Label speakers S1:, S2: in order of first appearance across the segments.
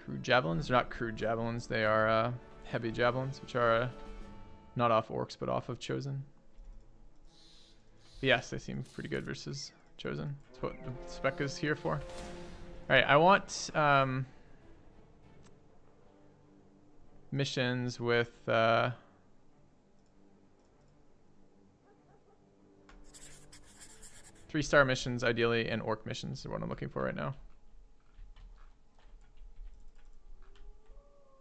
S1: Crude javelins? They're not crude javelins. They are heavy javelins, which are not off orcs, but off of chosen. But yes, they seem pretty good versus chosen. That's what the spec is here for. All right, I want missions with 3-star missions, ideally, and orc missions is what I'm looking for right now.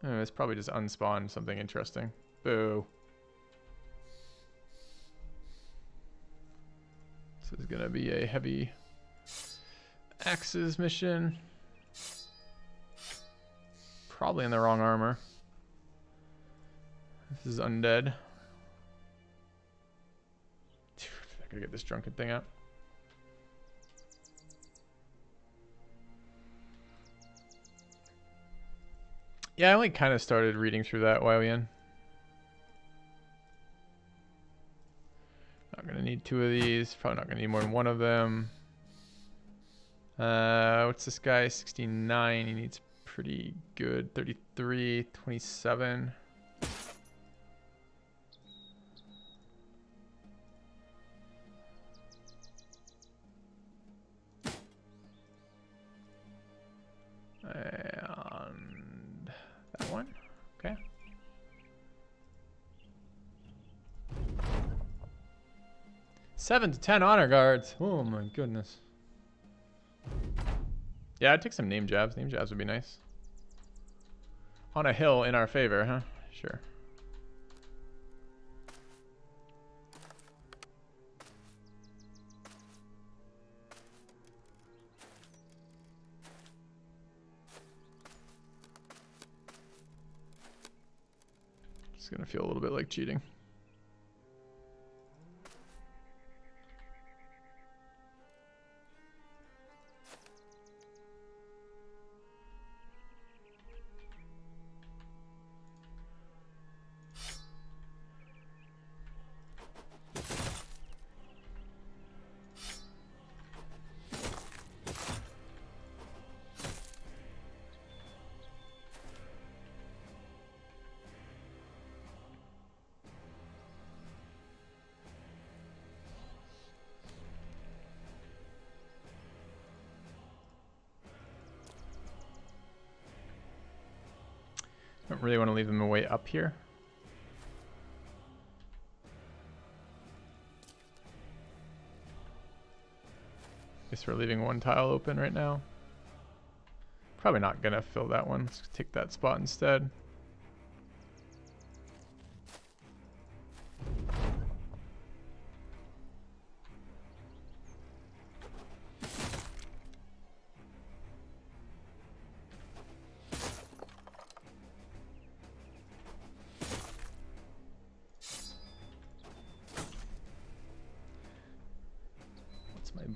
S1: Oh, it's probably just unspawned something interesting. Boo. This is gonna be a heavy axes mission. Probably in the wrong armor. This is undead. I gotta get this drunken thing out. Yeah, I only kind of started reading through that YON. Not gonna need 2 of these. Probably not gonna need more than 1 of them. What's this guy? 69. He needs pretty good. 33, 27. And that one. Okay. Seven to 10 honor guards. Oh my goodness. Yeah, I'd take some name jabs. Name jabs would be nice. On a hill in our favor, huh? Sure. It's gonna feel a little bit like cheating. Don't really want to leave them away up here. Guess we're leaving 1 tile open right now. Probably not gonna fill that one. Let's take that spot instead.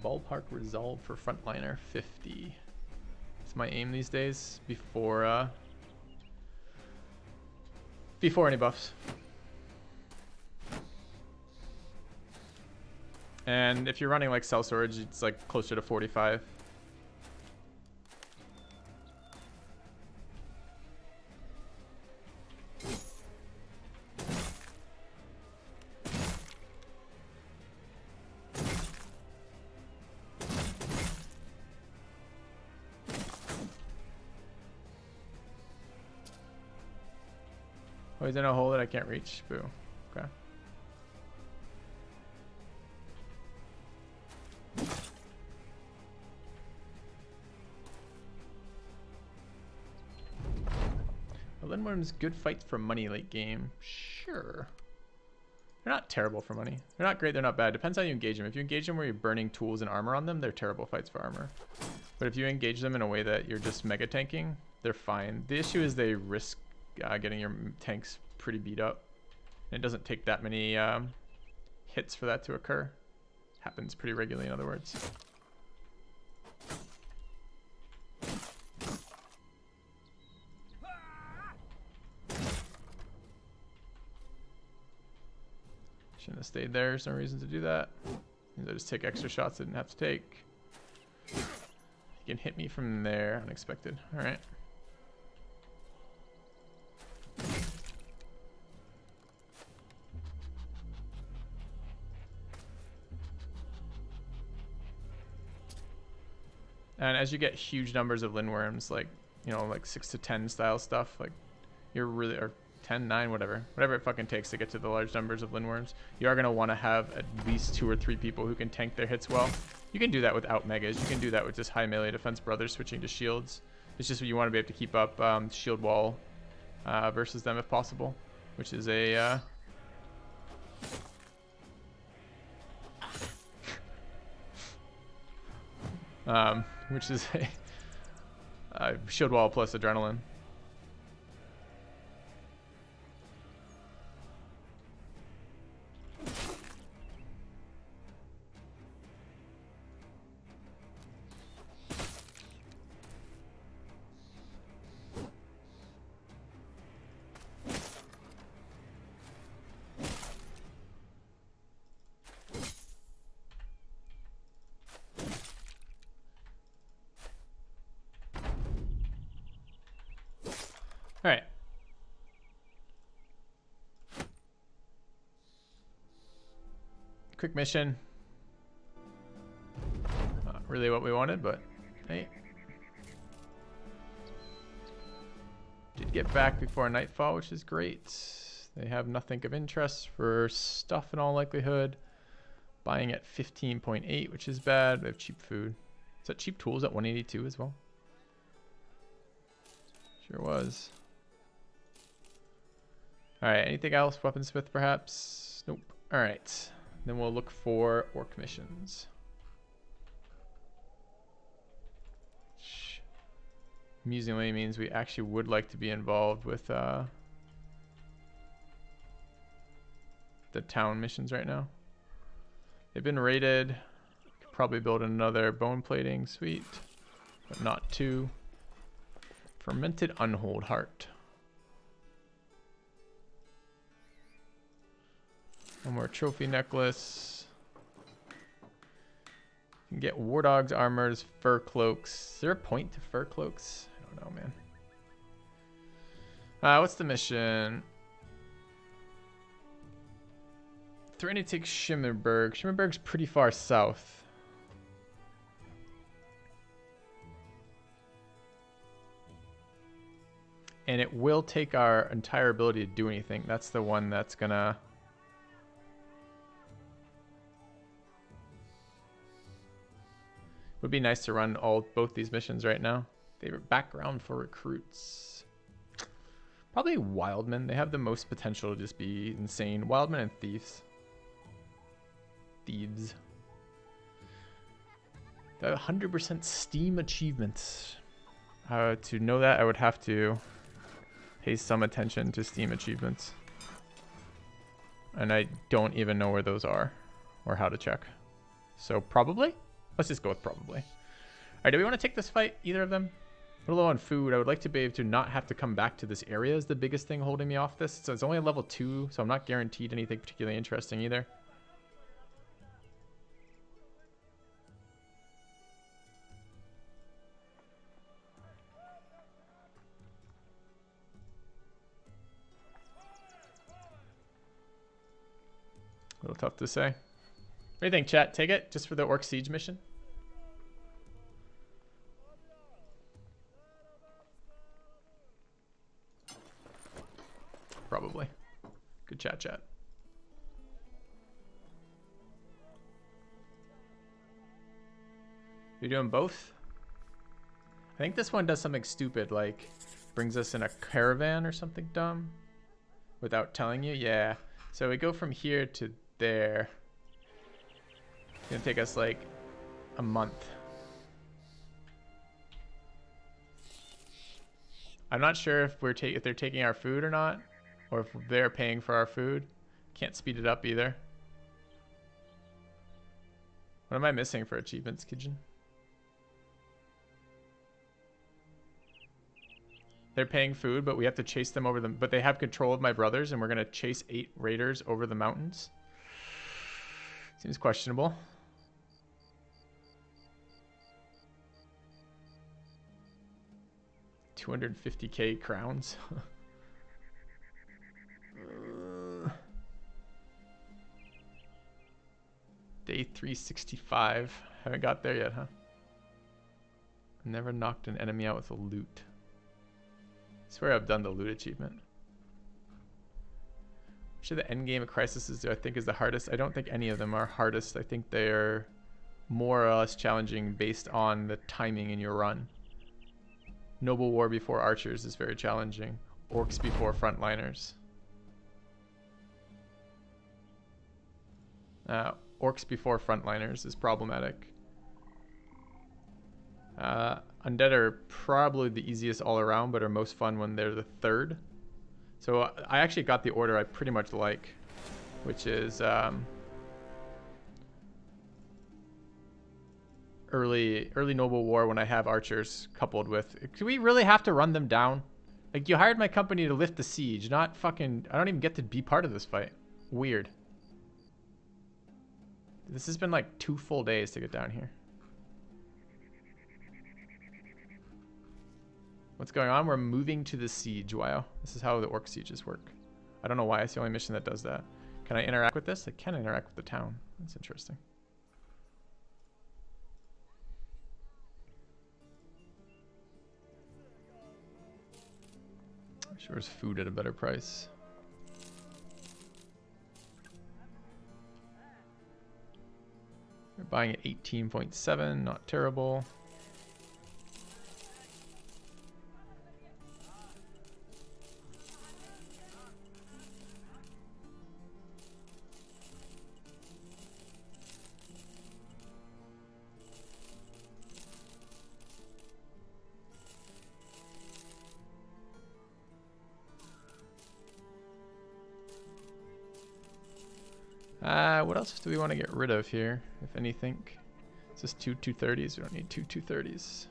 S1: Ballpark resolve for frontliner 50. It's my aim these days before any buffs. And if you're running like cell storage, it's like closer to 45. Oh, he's in a hole that I can't reach. Boo. Okay. Well, Lindworm's good fights for money late game. Sure. They're not terrible for money. They're not great, they're not bad. Depends how you engage them. If you engage them where you're burning tools and armor on them, they're terrible fights for armor. But if you engage them in a way that you're just mega tanking, they're fine. The issue is they risk getting your tanks pretty beat up. And it doesn't take that many hits for that to occur. Happens pretty regularly, in other words. Shouldn't have stayed there. There's no reason to do that. I just take extra shots I didn't have to take. You can hit me from there. Unexpected. Alright. And as you get huge numbers of lindworms, like, you know, like 6 to 10 style stuff, like you're really, or 10, 9, whatever it fucking takes to get to the large numbers of lindworms, you are going to want to have at least 2 or 3 people who can tank their hits well. You can do that without megas. You can do that with just high melee defense brothers switching to shields. It's just you want to be able to keep up shield wall versus them if possible, which is a which is a shield wall plus adrenaline. All right. Quick mission. Not really what we wanted, but hey. Did get back before nightfall, which is great. They have nothing of interest for stuff in all likelihood. Buying at 15.8, which is bad. They have cheap food. Is that cheap tools at 182 as well? Sure was. Alright, anything else? Weaponsmith perhaps? Nope. Alright. Then we'll look for orc missions. Which amusingly means we actually would like to be involved with the town missions right now. They've been raided. Could probably build another bone plating suite, but not 2. Fermented unhold heart. One more trophy necklace. You can get war dogs, armors, fur cloaks. Is there a point to fur cloaks? I don't know, man. What's the mission? Threatening to take Shimmerberg. Shimmerberg's pretty far south. And it will take our entire ability to do anything. That's the one that's gonna... Would be nice to run both these missions right now. Favorite background for recruits. Probably Wildmen. They have the most potential to just be insane. Wildmen and Thieves. Thieves. They have 100% Steam achievements. To know that, I would have to pay some attention to Steam achievements. And I don't even know where those are or how to check. So probably? Let's just go with probably. All right, do we want to take this fight, either of them? A little low on food. I would like to be able to not have to come back to this area is the biggest thing holding me off this. So it's only a level 2, so I'm not guaranteed anything particularly interesting either. A little tough to say. What do you think, chat? Take it just for the Orc Siege mission? Probably. Good chat. You're doing both? I think this one does something stupid, like brings us in a caravan or something dumb without telling you. Yeah. So we go from here to there. It's gonna take us like a month. I'm not sure if if they're taking our food or not, or if they're paying for our food. Can't speed it up either. What am I missing for achievements, Kijin? They're paying food, but we have to chase them over them. But they have control of my brothers, and we're gonna chase 8 raiders over the mountains. Seems questionable. $250K crowns. Day 365. Haven't got there yet, huh? Never knocked an enemy out with a loot. I swear I've done the loot achievement. Which of the end game of Crises do I think is the hardest? I don't think any of them are hardest. I think they're more or less challenging based on the timing in your run. Noble War before Archers is very challenging. Orcs before Frontliners. Orcs before Frontliners is problematic. Undead are probably the easiest all around, but are most fun when they're the third. So I actually got the order I pretty much like, which is early Noble War when I have Archers coupled with. Do we really have to run them down? Like, you hired my company to lift the siege, not fucking. I don't even get to be part of this fight. Weird. This has been like 2 full days to get down here. What's going on? We're moving to the siege. Wow. This is how the orc sieges work. I don't know why. It's the only mission that does that. Can I interact with this? I can interact with the town. That's interesting. I'm sure there's food at a better price. We're buying at 18.7. Not terrible. What else do we want to get rid of here, if anything? It's just 2 230s. We don't need 2 230s.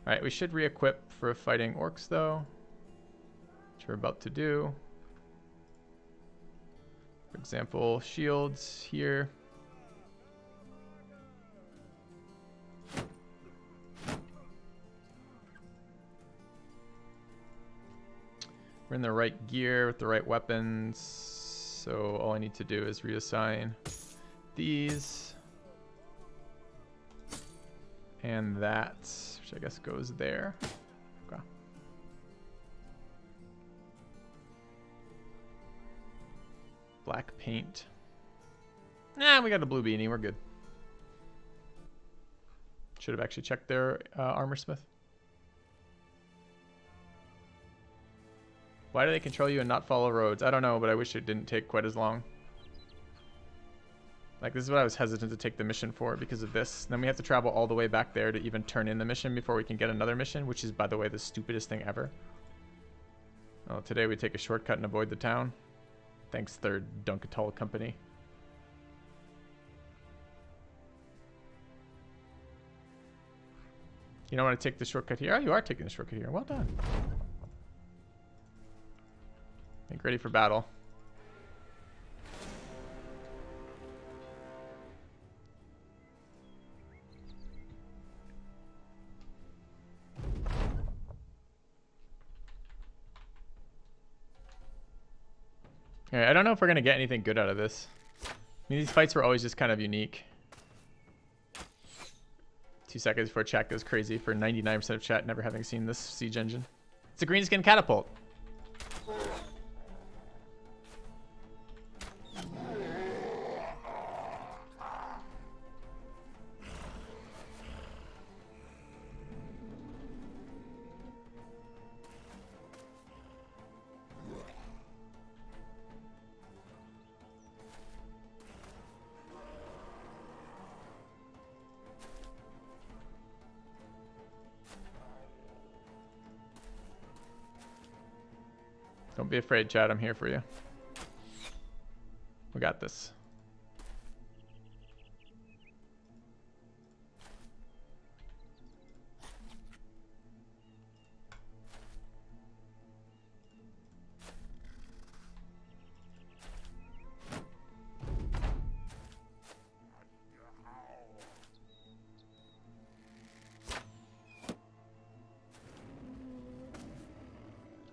S1: Alright, we should re-equip for fighting orcs, though, which we're about to do. For example, shields here. We're in the right gear with the right weapons. So all I need to do is reassign these and that, which I guess goes there. Okay. Black paint. Nah, we got a blue beanie. We're good. Should have actually checked their armor smith. Why do they control you and not follow roads? I don't know, but I wish it didn't take quite as long. Like, this is what I was hesitant to take the mission for because of this. Then we have to travel all the way back there to even turn in the mission before we can get another mission, which is, by the way, the stupidest thing ever. Oh, today we take a shortcut and avoid the town. Thanks, Third Dunkatol Company. You don't want to take the shortcut here? Oh, you are taking the shortcut here. Well done. Make ready for battle. Alright, I don't know if we're going to get anything good out of this. I mean, these fights were always just kind of unique. 2 seconds before chat goes crazy for 99% of chat never having seen this siege engine. It's a greenskin catapult. Don't be afraid, Chad. I'm here for you. We got this.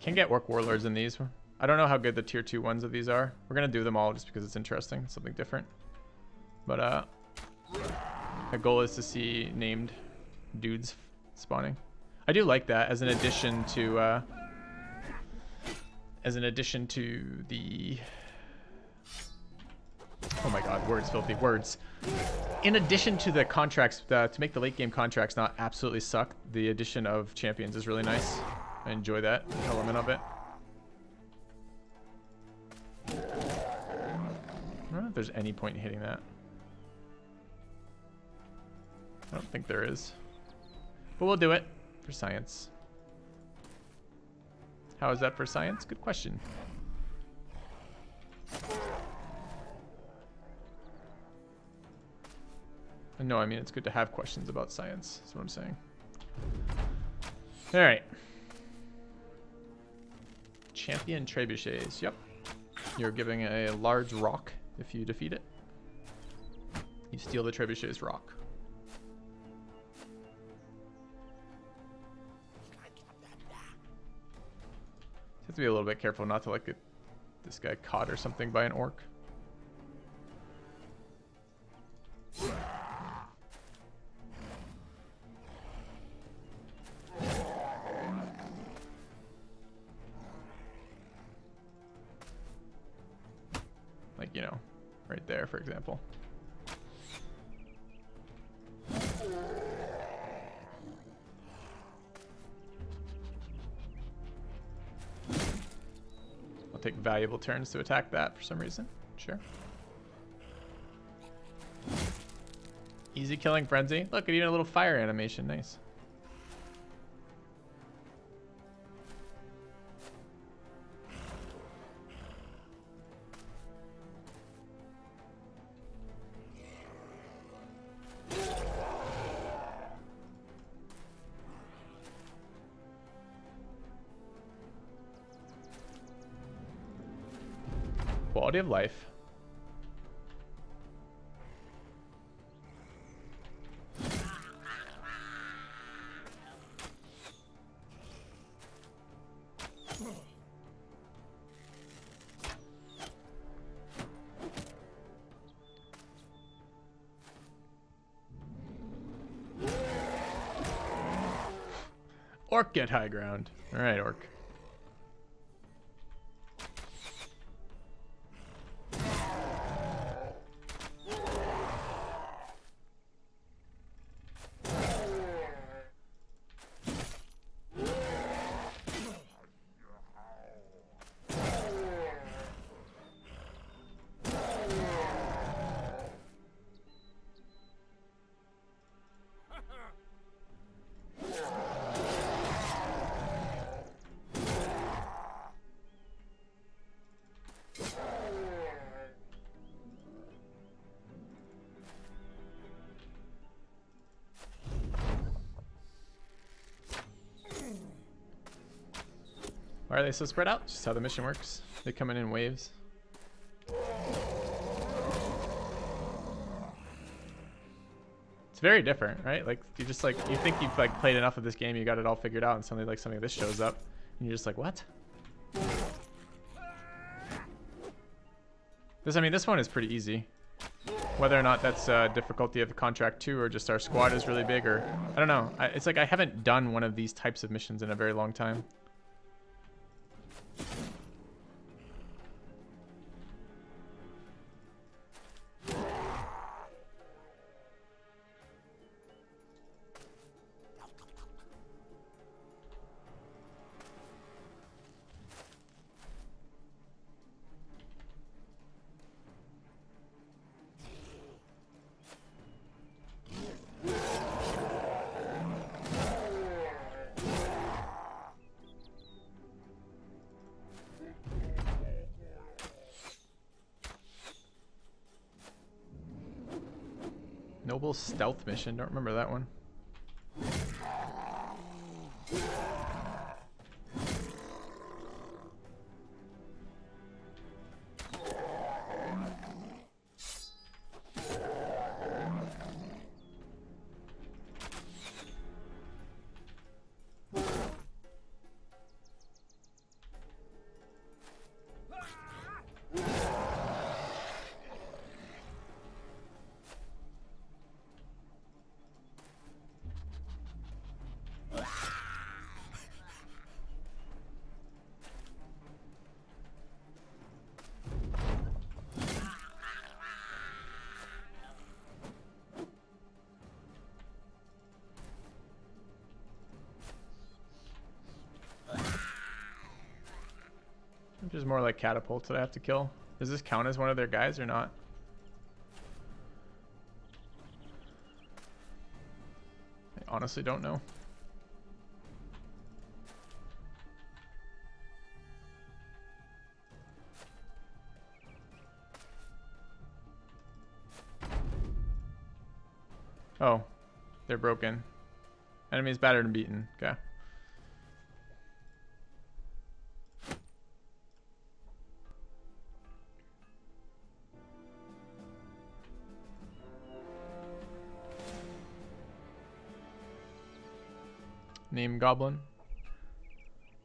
S1: Can get orc warlords in these. I don't know how good the tier 2 ones of these are. We're gonna do them all just because it's interesting, something different. But the goal is to see named dudes spawning. I do like that as an addition to the. Oh my god, words, filthy words. In addition to the contracts, to make the late game contracts not absolutely suck, the addition of champions is really nice. I enjoy that element of it. I don't know if there's any point in hitting that. I don't think there is. But we'll do it for science. How is that for science? Good question. No, I mean, it's good to have questions about science. That's what I'm saying. All right. Champion trebuchets. Yep. You're giving a large rock if you defeat it. You steal the trebuchet's rock. You have to be a little bit careful not to like get this guy caught or something by an orc. Like, you know, right there, for example. I'll take valuable turns to attack that for some reason. Sure. Easy killing frenzy. Look, even a little fire animation. Nice. Quality of life. Orc get high ground. All right, orc. Why are they so spread out? Just how the mission works. They come in waves. It's very different, right? Like you just like you think you've like played enough of this game, you got it all figured out, and suddenly like something like this shows up, and you're just like, what? This one is pretty easy. Whether or not that's difficulty of the contract 2 or just our squad is really big, or I don't know. It's like I haven't done one of these types of missions in a very long time. Noble stealth mission. Don't remember that one. Which is more like catapults that I have to kill. Does this count as one of their guys or not? I honestly don't know. Oh, they're broken. Enemies battered and beaten. Okay. Name goblin.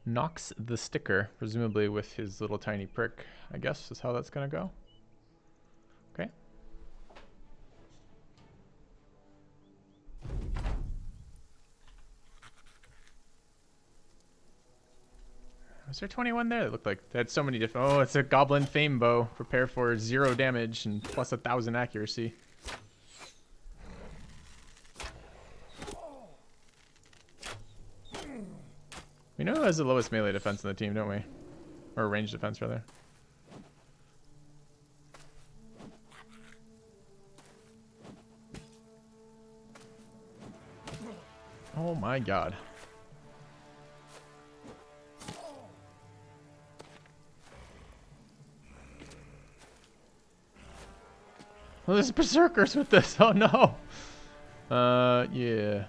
S1: Knocks the sticker, presumably with his little tiny prick, I guess is how that's gonna go. Okay. Was there 21 there? It looked like they had so many different. Oh, it's a goblin fame bow. Prepare for 0 damage and plus 1,000 accuracy. We know who has the lowest melee defense in the team, don't we? Or range defense, rather. Oh my god. Well, there's berserkers with this. Oh no. Yeah.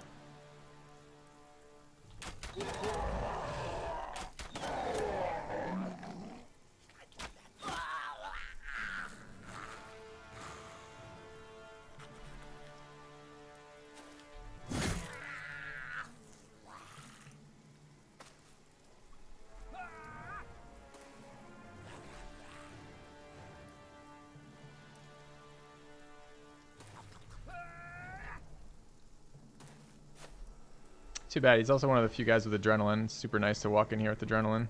S1: Too bad. He's also one of the few guys with adrenaline. Super nice to walk in here with adrenaline.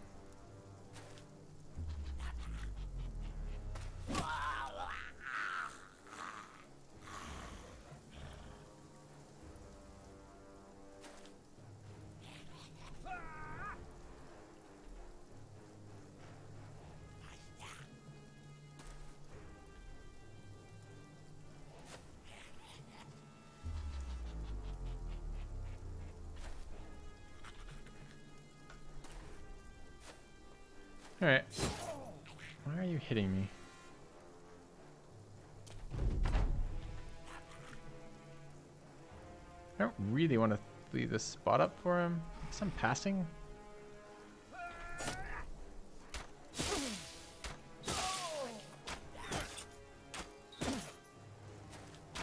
S1: Alright. Why are you hitting me? I don't really want to leave this spot up for him. Some passing.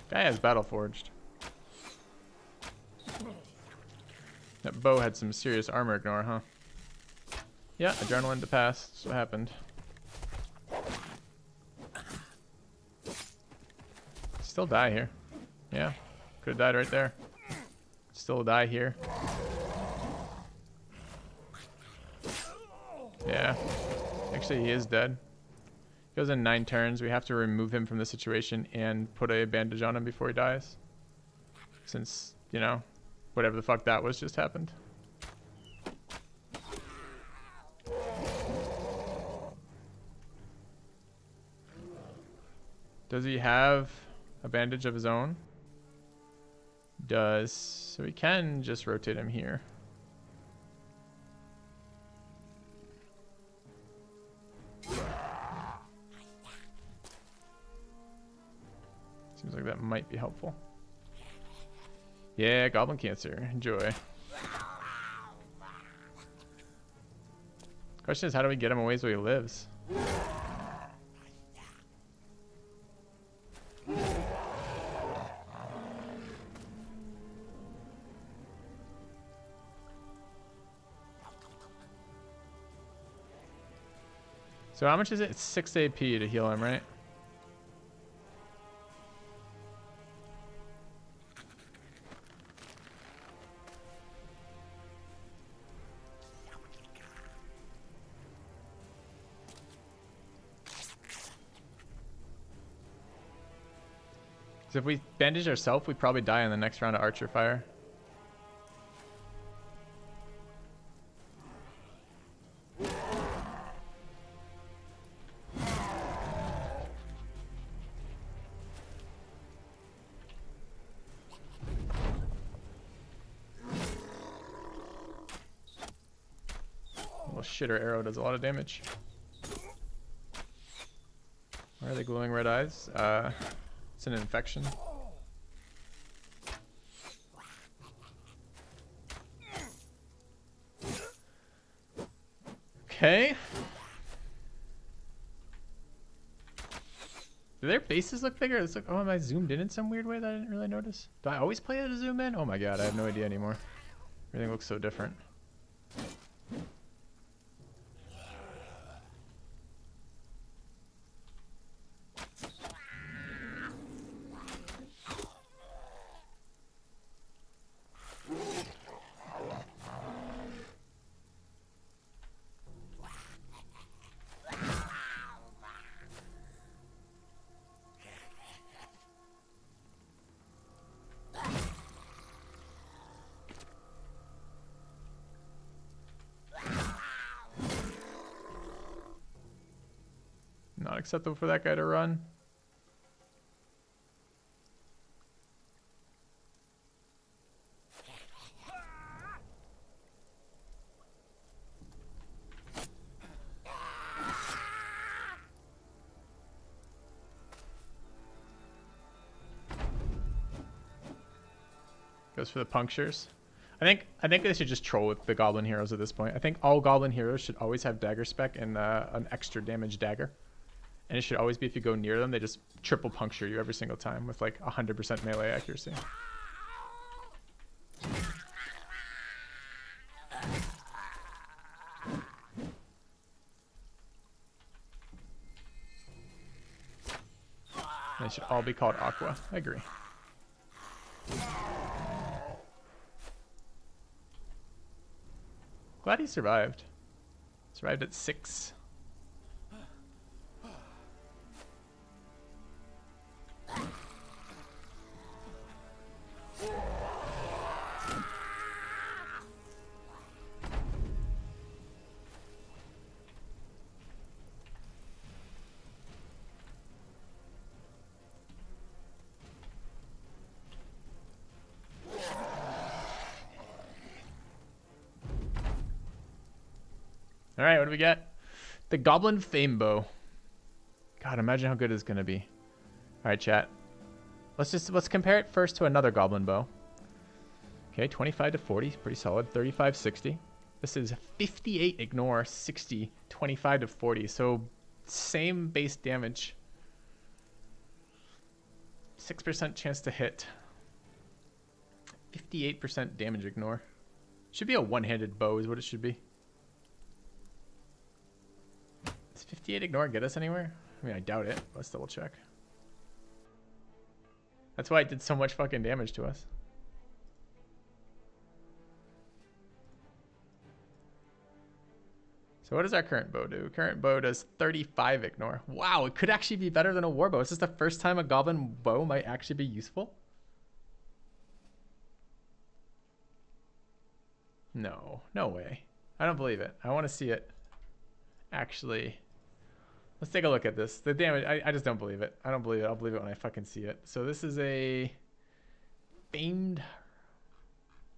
S1: Guy has battle forged. That bow had some serious armor ignore, huh? Yeah, adrenaline to pass. That's what happened. Still die here. Yeah, could have died right there. Still die here. Yeah, actually he is dead. Goes in 9 turns. We have to remove him from the situation and put a bandage on him before he dies. Since, you know, whatever the fuck that was just happened. Does he have a bandage of his own? Does. So we can just rotate him here. Seems like that might be helpful. Yeah, goblin cancer. Enjoy. Question is, how do we get him away so he lives? So how much is it? It's 6 AP to heal him, right? So if we bandage ourselves, we probably die in the next round of Archer Fire. little shitter arrow does a lot of damage. Why are they glowing red eyes? It's an infection. Okay. Do their faces look bigger? It's like, oh, am I zoomed in some weird way that I didn't really notice? Do I always play it to zoom in? Oh my god, I have no idea anymore. Everything looks so different. Not acceptable for that guy to run. Goes for the punctures. I think they should just troll with the goblin heroes at this point. I think all goblin heroes should always have dagger spec and an extra damage dagger. And it should always be if you go near them, they just triple puncture you every single time with like 100% melee accuracy. They should all be called Aqua. I agree. Glad he survived. Survived at 6. All right, what do we get? The Goblin Fame Bow. God, imagine how good it's gonna be. All right, chat. Let's compare it first to another Goblin Bow. Okay, 25 to 40, pretty solid. 35, 60. This is 58 ignore, 60, 25 to 40. So same base damage. 6% chance to hit. 58% damage ignore. Should be a one-handed bow is what it should be. Does 58 ignore get us anywhere? I mean, I doubt it. Let's double check. That's why it did so much fucking damage to us. So what does our current bow do? Current bow does 35 ignore. Wow, it could actually be better than a war bow. Is this the first time a goblin bow might actually be useful? No, no way. I don't believe it. I want to see it. Actually, let's take a look at this. The damage, I just don't believe it. I don't believe it. I'll believe it when I fucking see it. So this is a famed.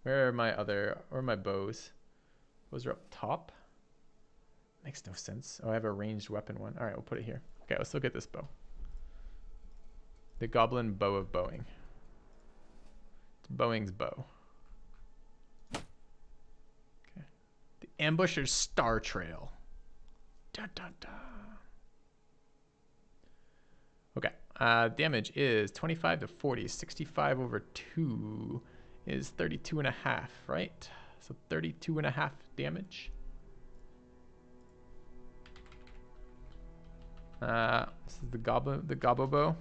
S1: Where are my bows? Bows are up top. Makes no sense. Oh, I have a ranged weapon one. All right, we'll put it here. Okay, let's look at this bow. The Goblin Bow of Bowing. It's Bowing's bow. Okay. The Ambusher's Star Trail. Dun, dun, dun. Okay, damage is 25 to 40. 65 over 2 is 32 and a half, right? So 32 and a half damage. This is the Gobbo Bow.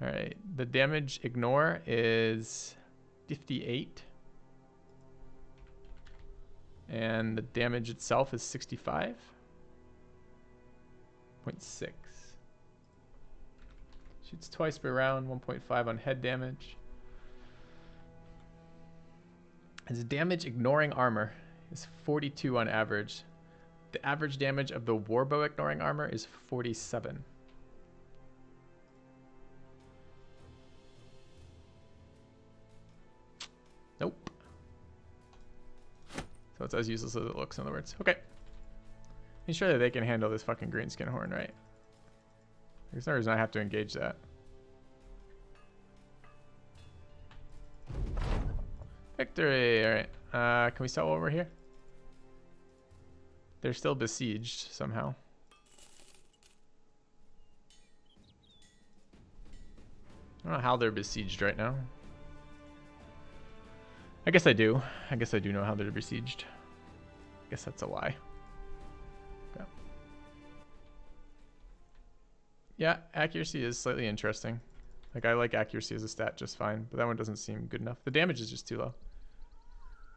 S1: All right, the damage ignore is 58. And the damage itself is 65.6. Shoots twice per round, 1.5 on head damage. His damage ignoring armor is 42 on average. The average damage of the warbow ignoring armor is 47. Nope. it's as useless as it looks, in other words. Okay. I'm sure that they can handle this fucking greenskin horn, right? There's no reason I have to engage that. Victory! Alright. Can we sell over here? They're still besieged somehow. I don't know how they're besieged right now. I guess I do. I guess I do know how they're besieged. I guess that's a lie. Okay. Yeah, accuracy is slightly interesting. Like, I like accuracy as a stat just fine, but that one doesn't seem good enough. The damage is just too low.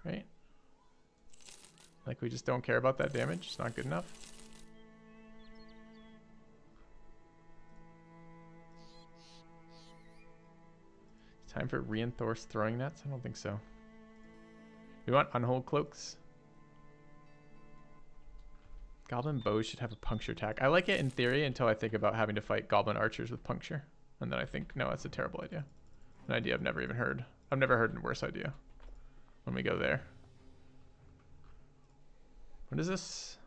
S1: Right? Like, we just don't care about that damage. It's not good enough. Time for reinforced throwing nets? I don't think so. We want unhold cloaks. Goblin bows should have a puncture attack. I like it in theory until I think about having to fight goblin archers with puncture. And then I think, no, that's a terrible idea. An idea I've never even heard. I've never heard a worse idea. When we go there. What is this?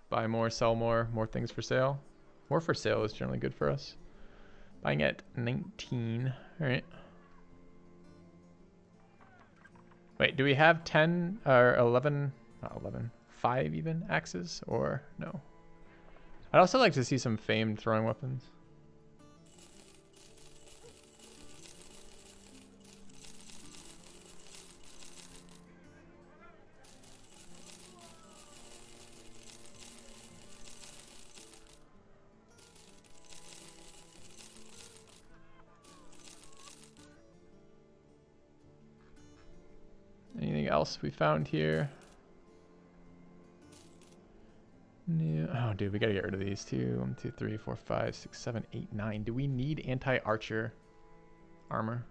S1: Buy more, sell more, more things for sale. More for sale is generally good for us. Buying at 19. Alright. Wait, do we have 10 or 11? Not 11. 5 even axes? Or no? I'd also like to see some famed throwing weapons. Anything else we found here? No. Oh, dude, we gotta get rid of these too. 1, 2, 3, 4, 5, 6, 7, 8, 9. Do we need anti-archer armor?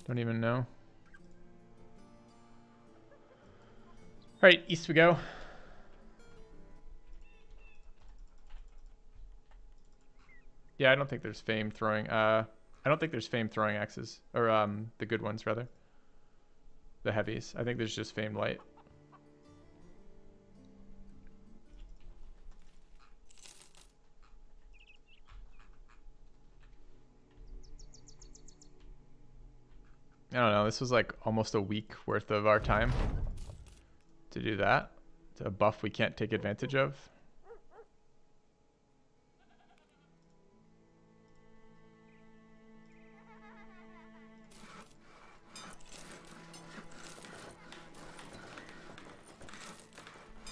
S1: Don't even know. All right, east we go. Yeah, I don't think there's fame throwing. I don't think there's fame throwing axes, or the good ones rather. The heavies. I think there's just famed light. I don't know. This was like almost a week worth of our time to do that. It's a buff we can't take advantage of.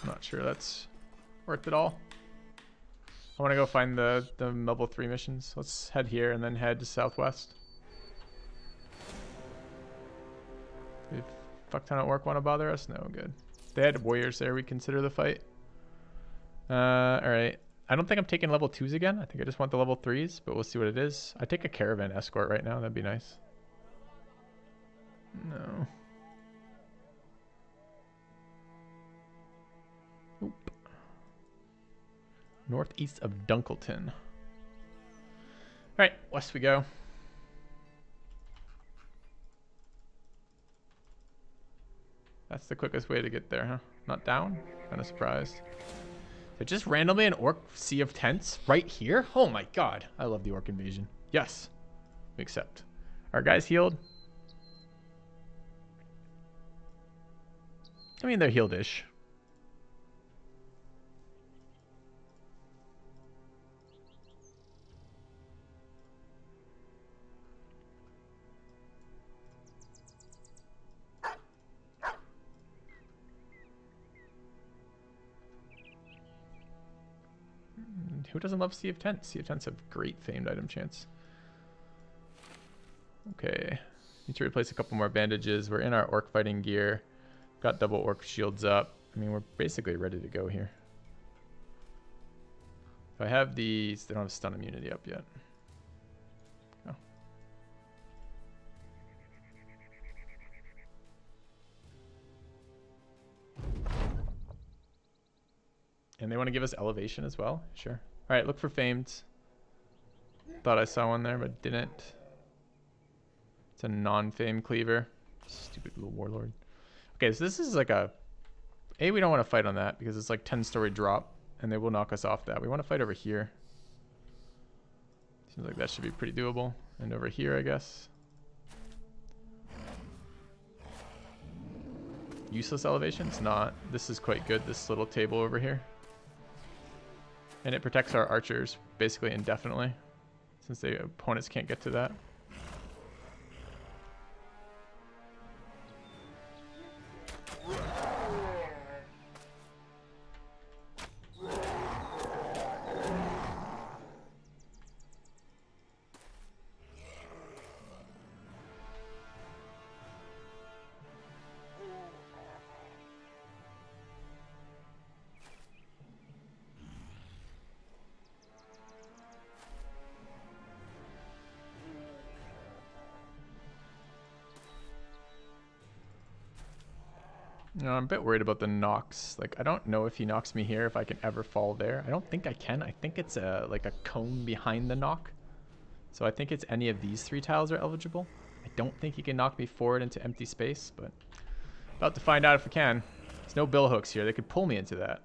S1: I'm not sure that's worth it all. I want to go find the level 3 missions. Let's head here and then head to southwest. If fuck ton of orc want to bother us? No, good. If they had warriors there, we consider the fight. Alright. I don't think I'm taking level 2s again. I think I just want the level 3s, but we'll see what it is. I take a caravan escort right now. That'd be nice. No. Nope. Northeast of Dunkleton. Alright, west we go. That's the quickest way to get there, huh? Not down? Kind of surprised. They're just randomly an orc sea of tents right here? Oh my god. I love the orc invasion. Yes. We accept. Our guys healed? I mean, they're healed-ish. Who doesn't love Sea of Tents? Sea of Tents have great famed item chance. Okay. Need to replace a couple more bandages. We're in our orc fighting gear. Got double orc shields up. I mean, we're basically ready to go here. So I have these. They don't have stun immunity up yet. Oh. And they want to give us elevation as well? Sure. All right, look for famed. Thought I saw one there, but didn't. It's a non-fame cleaver. Stupid little warlord. Okay, so this is like a... A, we don't want to fight on that because it's like 10-story drop, and they will knock us off that. We want to fight over here. Seems like that should be pretty doable. And over here, I guess. Useless elevation? It's not. This is quite good, this little table over here. And it protects our archers basically indefinitely, since the opponents can't get to that. No, I'm a bit worried about the knocks. Like, I don't know if he knocks me here, if I can ever fall there. I don't think I can. I think it's like a cone behind the knock. So I think it's any of these 3 tiles are eligible. I don't think he can knock me forward into empty space, but about to find out if I can. There's no bill hooks here. They could pull me into that.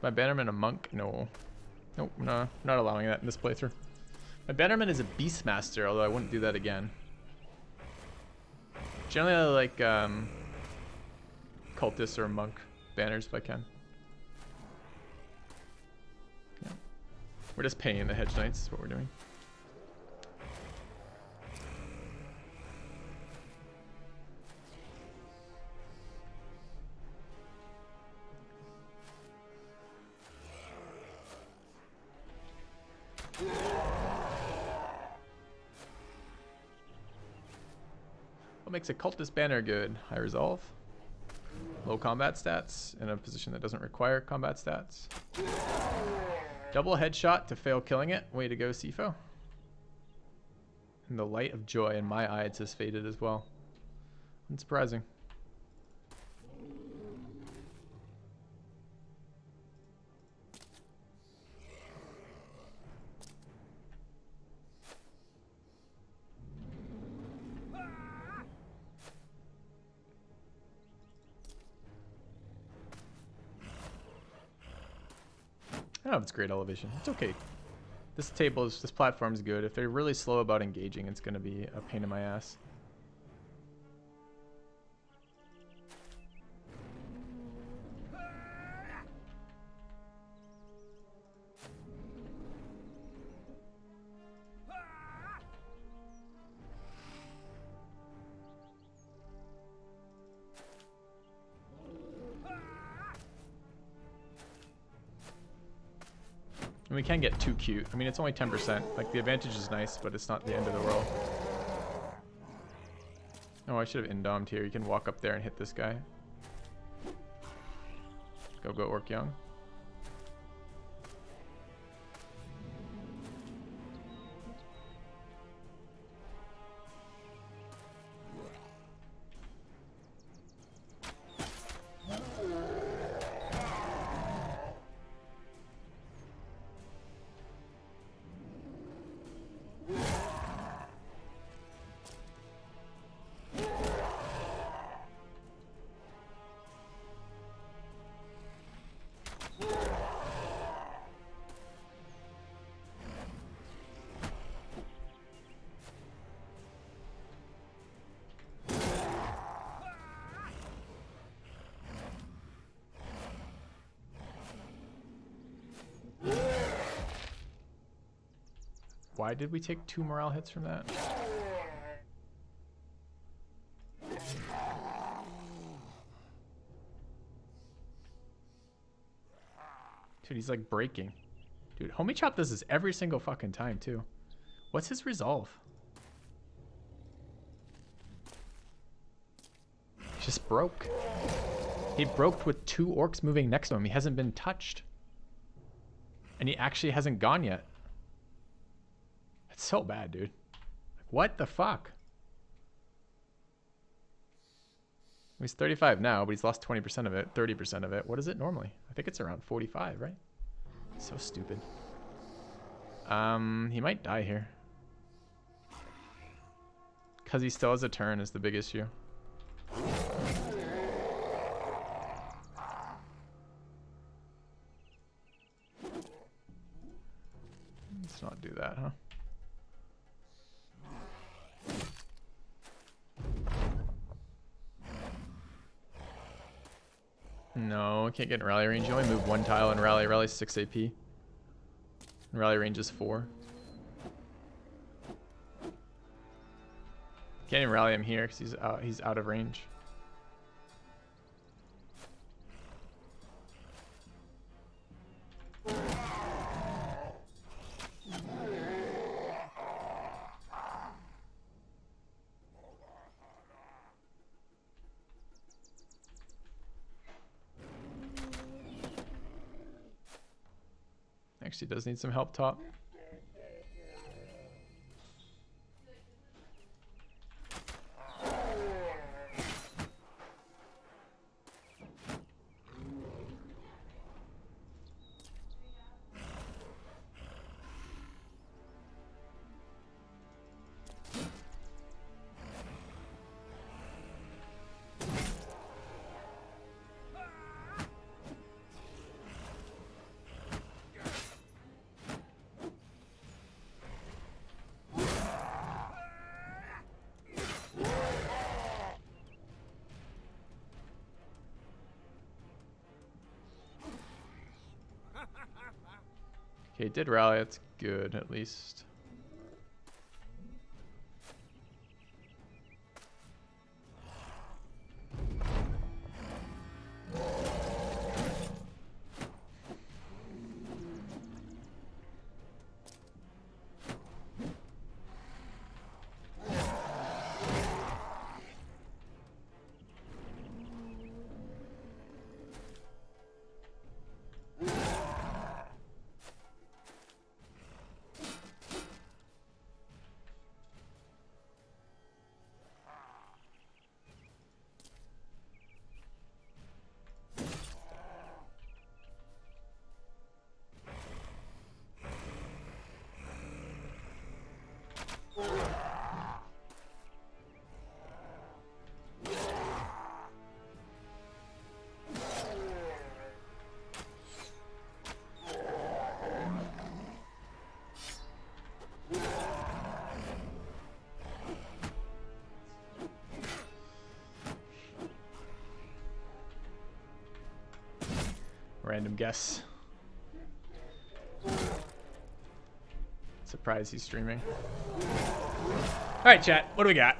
S1: My bannerman a monk? No. Nope, no, not allowing that in this playthrough. My bannerman is a beastmaster, although I wouldn't do that again. Generally, I like cultist or monk banners if I can. Yeah. We're just paying the hedge knights, is what we're doing. What makes a cultist banner good? High resolve, low combat stats in a position that doesn't require combat stats. Double headshot to fail killing it. Way to go, Sifo. And the light of joy in my eyes has faded as well. Unsurprising. I don't know if it's great elevation. It's okay. This platform is good. If they're really slow about engaging, it's going to be a pain in my ass. And we can get too cute. I mean, it's only 10%. Like, the advantage is nice, but it's not the end of the world. Oh, I should have indomed here. You can walk up there and hit this guy. Go Orc Young. Why did we take 2 morale hits from that? Dude, he's like breaking. Dude, Homie Chop does this every single fucking time too. What's his resolve? He just broke. He broke with 2 orcs moving next to him. He hasn't been touched. And he actually hasn't gone yet. That's so bad, dude. Like, what the fuck? He's 35 now, but he's lost 20% of it, 30% of it. What is it normally? I think it's around 45, right? So stupid. He might die here. Because he still has a turn is the big issue. Let's not do that, huh? No, I can't get in rally range. You only move one tile in rally. Rally's 6 AP. And rally range is 4. Can't even rally him here because he's out of range. Actually does need some help top. Okay, did rally, that's good at least. Random guess. Surprised he's streaming. Alright, chat, what do we got?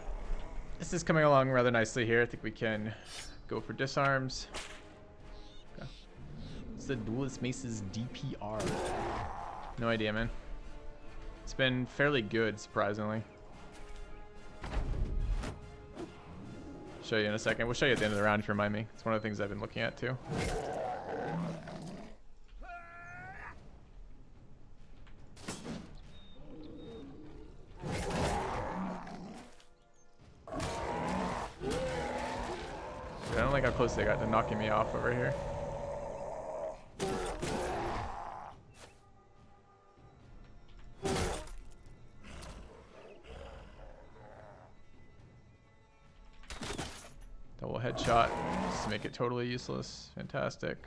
S1: This is coming along rather nicely here. I think we can go for disarms. Okay. What's the Duelist Mace's DPR? No idea, man. It's been fairly good, surprisingly. Show you in a second. We'll show you at the end of the round if you remind me. It's one of the things I've been looking at too. I don't like how close they got to knocking me off over here. Double headshot just to make it totally useless. Fantastic.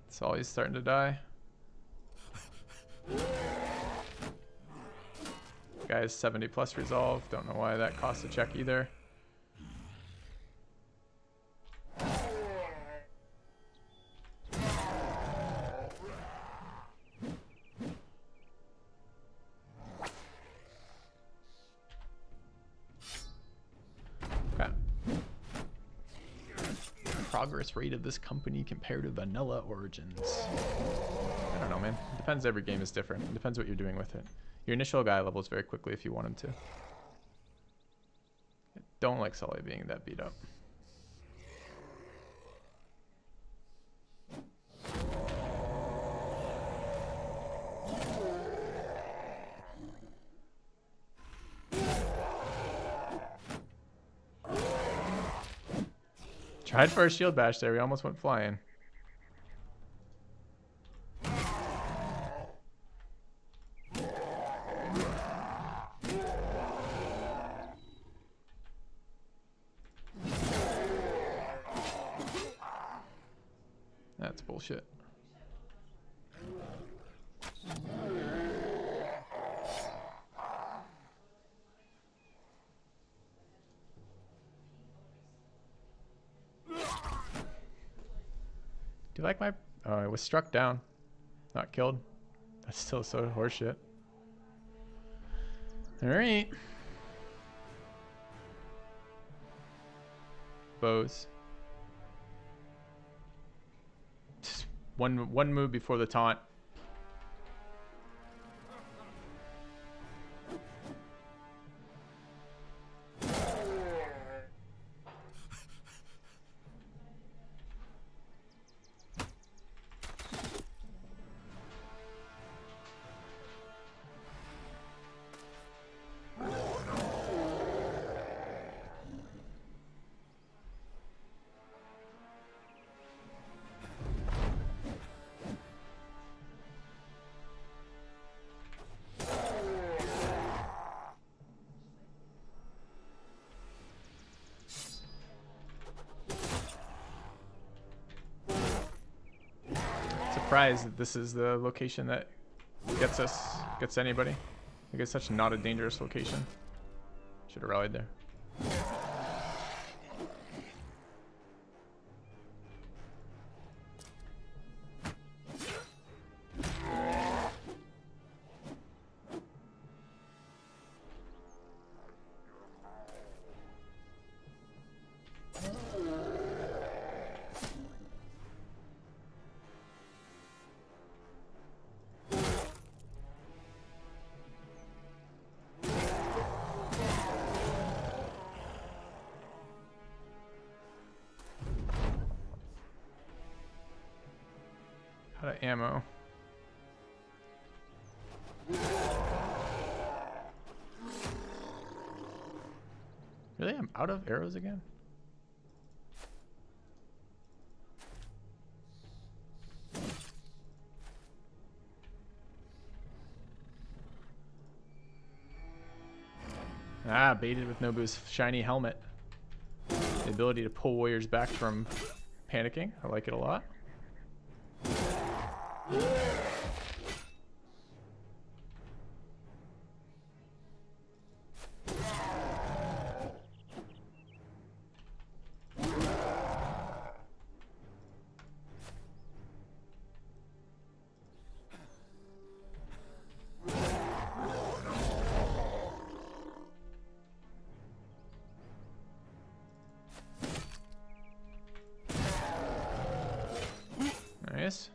S1: So he's starting to die. Guy's 70 plus resolve. Don't know why that costs a check either. Okay. Progress rate of this company compared to vanilla Origins. I don't know, man. It depends. Every game is different. It depends what you're doing with it. Your initial guy levels very quickly if you want him to. I don't like Sully being that beat up. Tried for a shield bash there. We almost went flying. That's bullshit. Do you like my... Oh, I was struck down. Not killed. That's still so horseshit. Alright. Bows. Just one move before the taunt. Surprised that this is the location that gets anybody. Like it's such not a dangerous location. Should have rallied there. Out of ammo. Really? I'm out of arrows again? Ah, baited with Nobu's shiny helmet. The ability to pull warriors back from panicking. I like it a lot. Nice.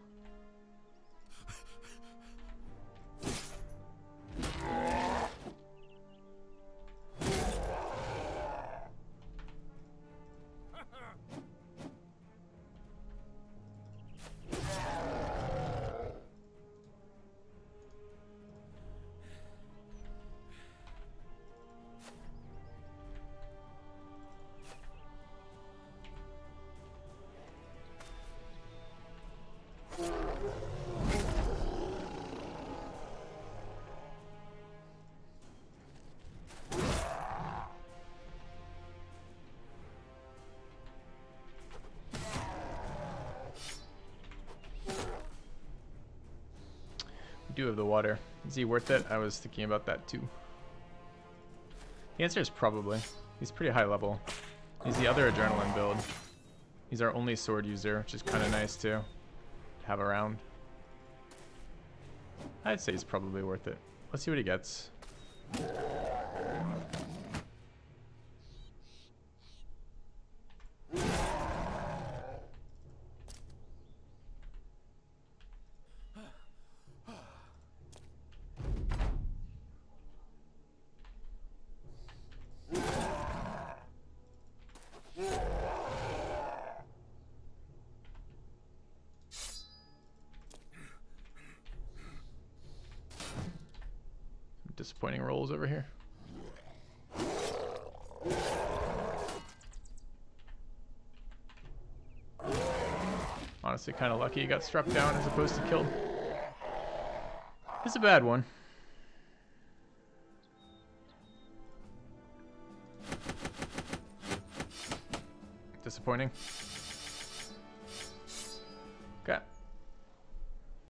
S1: Do have the water. Is he worth it? I was thinking about that too. The answer is probably. He's pretty high level. He's the other adrenaline build. He's our only sword user, which is kind of nice to have around. I'd say he's probably worth it. Let's see what he gets. Disappointing rolls over here. honestly kind of lucky he got struck down as opposed to killed. It's a bad one. Disappointing.